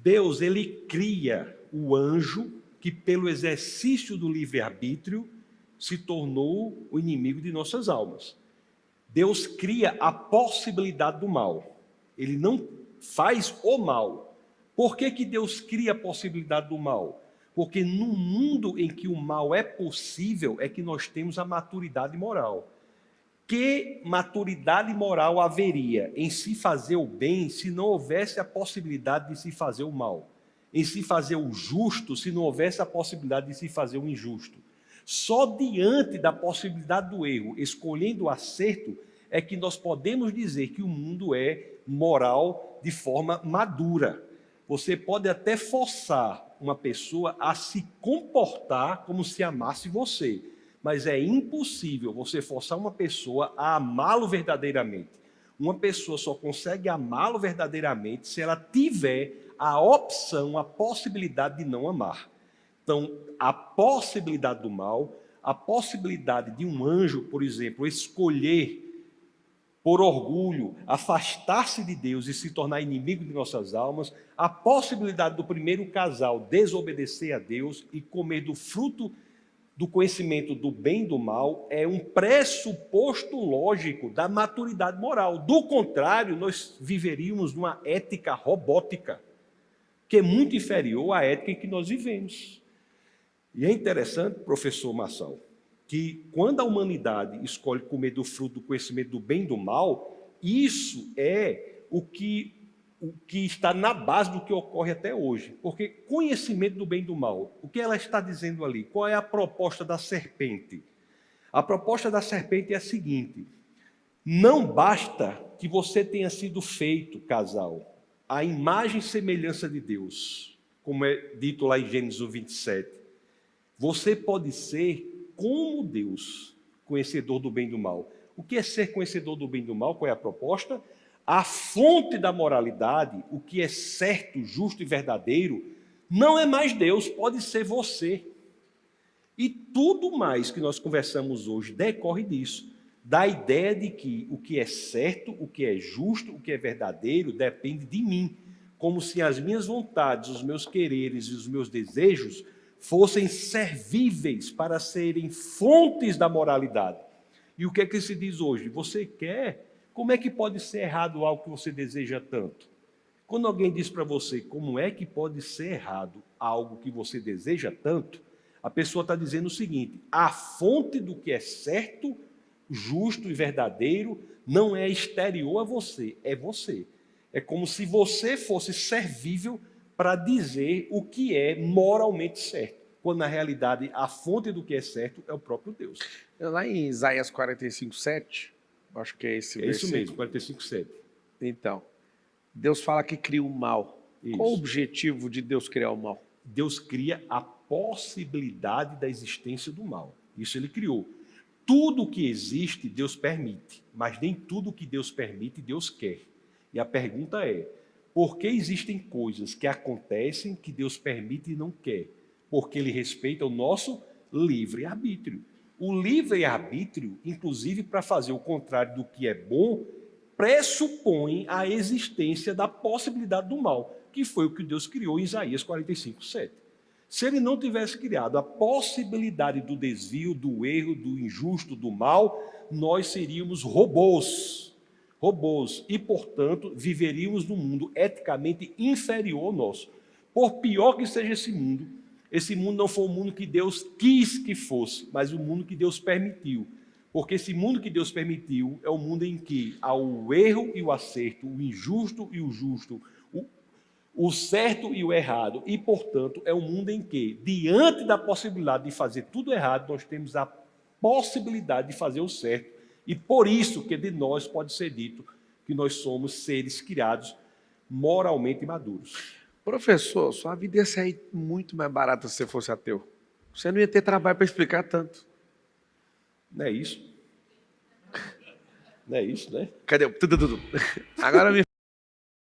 Deus, ele cria o anjo que, pelo exercício do livre-arbítrio, se tornou o inimigo de nossas almas. Deus cria a possibilidade do mal. Ele não faz o mal. Por que Deus cria a possibilidade do mal? Porque no mundo em que o mal é possível, é que nós temos a maturidade moral. Que maturidade moral haveria em se fazer o bem se não houvesse a possibilidade de se fazer o mal? Em se fazer o justo se não houvesse a possibilidade de se fazer o injusto? Só diante da possibilidade do erro, escolhendo o acerto, é que nós podemos dizer que o mundo é moral de forma madura. Você pode até forçar uma pessoa a se comportar como se amasse você, mas é impossível você forçar uma pessoa a amá-lo verdadeiramente. Uma pessoa só consegue amá-lo verdadeiramente se ela tiver a opção, a possibilidade de não amar. Então, a possibilidade do mal, a possibilidade de um anjo, por exemplo, escolher, por orgulho, afastar-se de Deus e se tornar inimigo de nossas almas, a possibilidade do primeiro casal desobedecer a Deus e comer do fruto do conhecimento do bem e do mal é um pressuposto lógico da maturidade moral. Do contrário, nós viveríamos numa ética robótica, que é muito inferior à ética em que nós vivemos. E é interessante, professor Marçal, que quando a humanidade escolhe comer do fruto do conhecimento do bem e do mal, isso é o que está na base do que ocorre até hoje. Porque conhecimento do bem e do mal, o que ela está dizendo ali? Qual é a proposta da serpente? A proposta da serpente é a seguinte: não basta que você tenha sido feito, casal, à imagem e semelhança de Deus, como é dito lá em Gênesis 27. Você pode ser como Deus, conhecedor do bem e do mal. O que é ser conhecedor do bem e do mal? Qual é a proposta? A fonte da moralidade, o que é certo, justo e verdadeiro, não é mais Deus, pode ser você. E tudo mais que nós conversamos hoje decorre disso, da ideia de que o que é certo, o que é justo, o que é verdadeiro, depende de mim, como se as minhas vontades, os meus quereres e os meus desejos fossem servíveis para serem fontes da moralidade. E o que é que se diz hoje? Você quer? Como é que pode ser errado algo que você deseja tanto? Quando alguém diz para você como é que pode ser errado algo que você deseja tanto, a pessoa está dizendo o seguinte: a fonte do que é certo, justo e verdadeiro não é exterior a você, é você. É como se você fosse servível para dizer o que é moralmente certo, quando na realidade a fonte do que é certo é o próprio Deus. Lá em Isaías 45:7, acho que é esse versículo. Isso mesmo, 45:7. Então, Deus fala que cria o mal. Isso. Qual o objetivo de Deus criar o mal? Deus cria a possibilidade da existência do mal. Isso ele criou. Tudo que existe, Deus permite, mas nem tudo que Deus permite, Deus quer. E a pergunta é: por que existem coisas que acontecem que Deus permite e não quer? Porque ele respeita o nosso livre-arbítrio. O livre-arbítrio, inclusive para fazer o contrário do que é bom, pressupõe a existência da possibilidade do mal, que foi o que Deus criou em Isaías 45:7. Se ele não tivesse criado a possibilidade do desvio, do erro, do injusto, do mal, nós seríamos robôs. E, portanto, viveríamos num mundo eticamente inferior ao nosso. Por pior que seja esse mundo não foi o mundo que Deus quis que fosse, mas o mundo que Deus permitiu. Porque esse mundo que Deus permitiu é o mundo em que há o erro e o acerto, o injusto e o justo, o certo e o errado. E, portanto, é um mundo em que, diante da possibilidade de fazer tudo errado, nós temos a possibilidade de fazer o certo. E por isso que de nós pode ser dito que nós somos seres criados moralmente maduros. Professor, sua vida ia sair muito mais barata se você fosse ateu. Você não ia ter trabalho para explicar tanto. Não é isso? Não é isso, né? Cadê o... Agora me